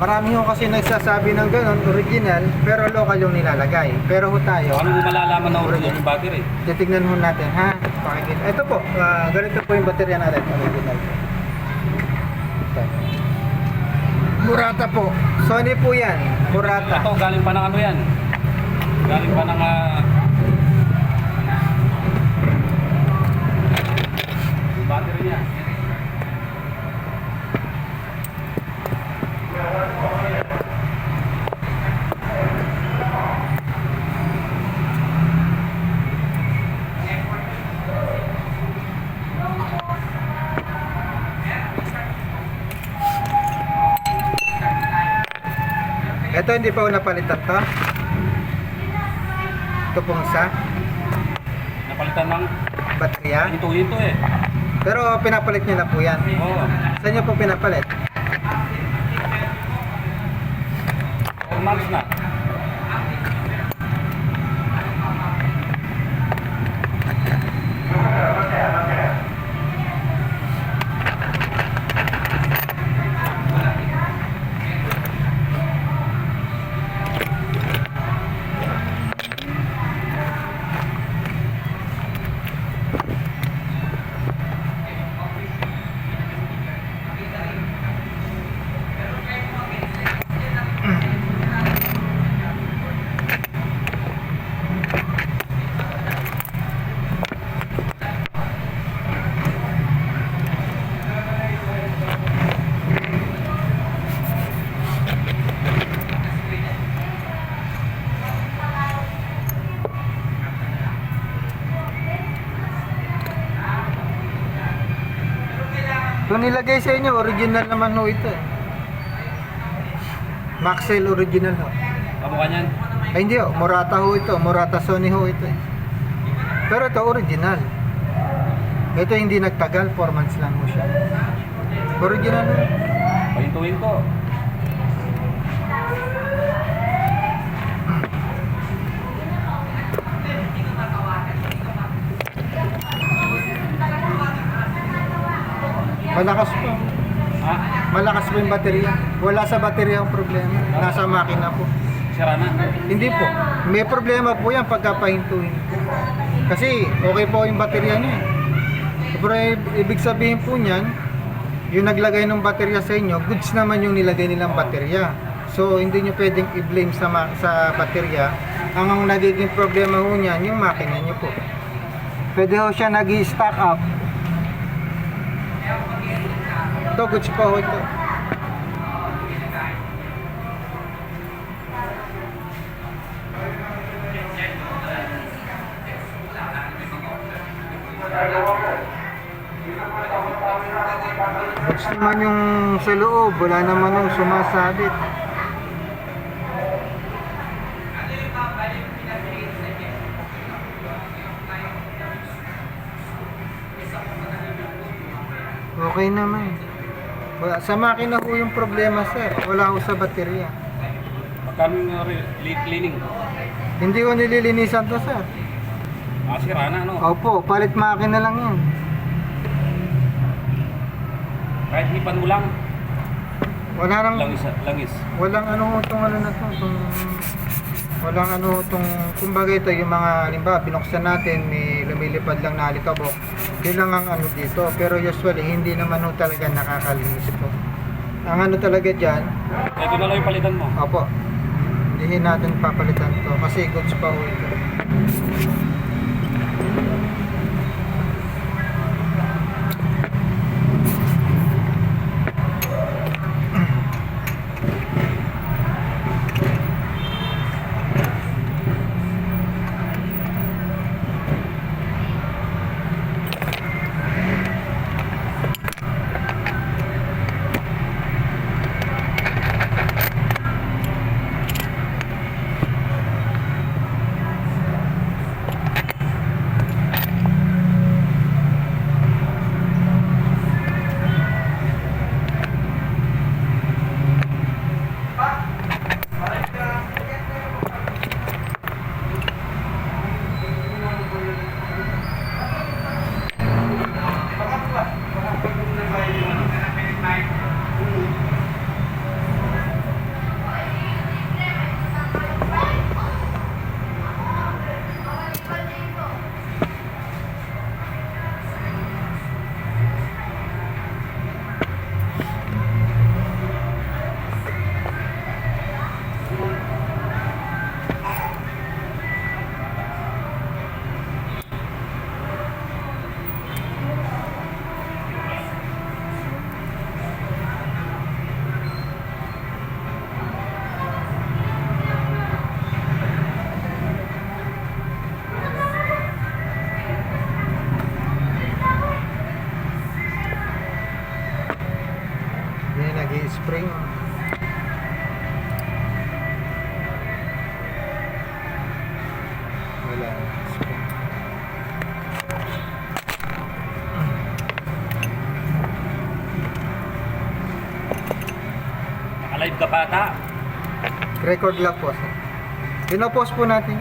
Marami ho kasi nagsasabi ng ganun, original, pero local yung nilalagay. Pero ho tayo, Paano mo malalaman na original yung battery? titignan ho natin, ha? Pakikita. Ito po, ganito po yung baterya natin, original po. Ito. Murata po. Sony po yan, Murata. Ito, galing pa ng ano yan? Galing pa ng... yung battery niya. Ito hindi pa ho napalitan to. Ito pong isa, Napalitan ng... baterya. Ito eh. Pero pinapalit nyo na po yan. Oo. Saan nyo po pinapalit? 4 months na. Kung nilagay sa inyo, original naman ho ito. Maxell original ho. Kamukha niyan. Ay hindi ho, Murata ho ito. Murata Sony ho ito. Pero ito original. Ito hindi nagtagal, 4 months lang ho siya. Original ho. Pahintuin ko. Malakas po. Ha? Malakas po yung baterya. Wala sa baterya ang problema. Nasa makina po. Sira na. Hindi po. May problema po yan pagka pahintuin. Kasi okay po yung baterya niya. Pero ibig sabihin po niyan, yung naglagay ng baterya sa inyo, goods naman yung nilagay nilang baterya. So hindi nyo pwedeng i-blame sa baterya. Ang nagiging problema ho niyan, yung makina nyo po. Pwede ho siya nag-stack up. Ito, goods pa ho ito. Goods naman yung sa loob, wala naman yung sumasabit. Okay naman. Wala, sa makina ho yung problema, sir. Wala ho sa baterya. Magkano yung cleaning? Hindi ko nililinisan to, sir. Sira na, no? Opo, palit makina lang yan. Kahit hipan mo lang. Wala nang, Langis. walang ano ho itong ano na to. Walang ano ho itong, kumbaga ito, yung mga, halimbawa, binuksan natin, may lumilipad lang na alikabok. Yun lang ang ano dito. Pero usually, hindi naman ho talaga nakakalinis ito. Ang ano talaga dyan, Ito na lang yung palitan mo. opo, hindi natin papalitan to kasi goods pa ho ito. nag-i-spring. Wala. Spring. Nakalive ka bata. Record lang po, sir. Pinopost po natin.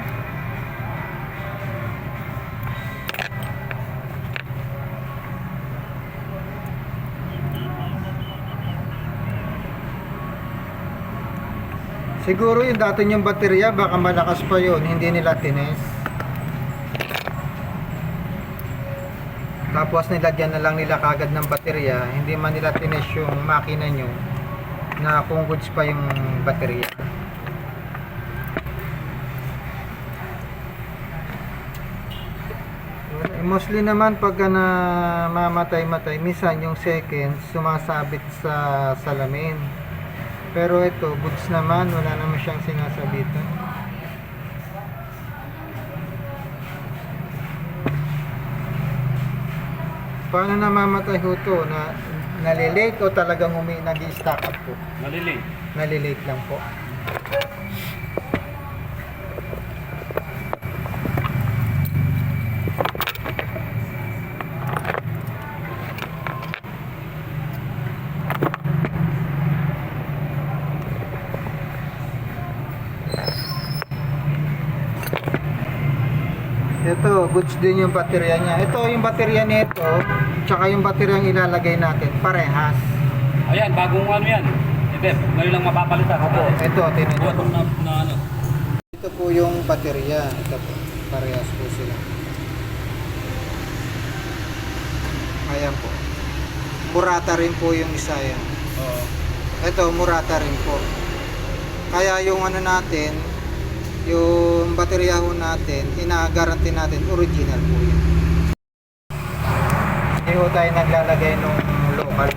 Siguro yung dati yung baterya, baka malakas pa yun, hindi nila tines. Tapos nilagyan na lang nila kagad ng baterya, hindi man nila tines yung makina nyo na kung goods pa yung baterya. Mostly naman pagka na mamatay-matay, minsan yung seconds sumasabit sa salamin. Pero ito, goods naman, wala naman siyang sinasabitan. Paano namamatay ho to? Nalilate o talagang nag-i-stack up po? Nalilate. Nalilate lang po. Ito, goods din yung baterya niya. Ito yung baterya nito, tsaka yung baterya yung ilalagay natin, parehas. Ayan, bagong ano yan. Ito, ngayon lang mapapalitan. Opo, ito, tinan Buwan nyo. na ano. Ito po yung baterya. Ito po, parehas po sila. Ayan po. Murata rin po yung isa yan. Oo. Ito, Murata rin po. Kaya yung ano natin, yung baterya ho natin, ina-guarantee natin, original po yan. Hindi ho tayo naglalagay nung local.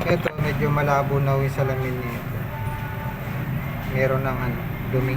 Ito, medyo malabo na yung salamin niya. Meron ng ano, dumi.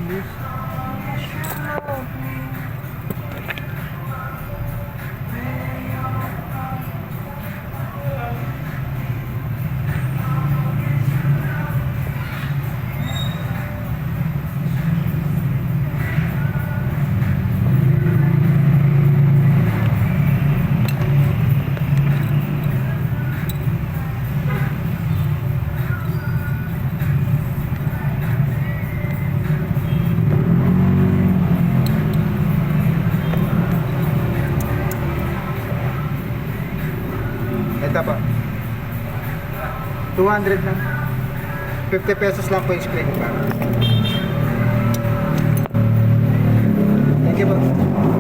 bilis. Ito po. 200 lang. 50 pesos lang po yung screen pa. Thank you po.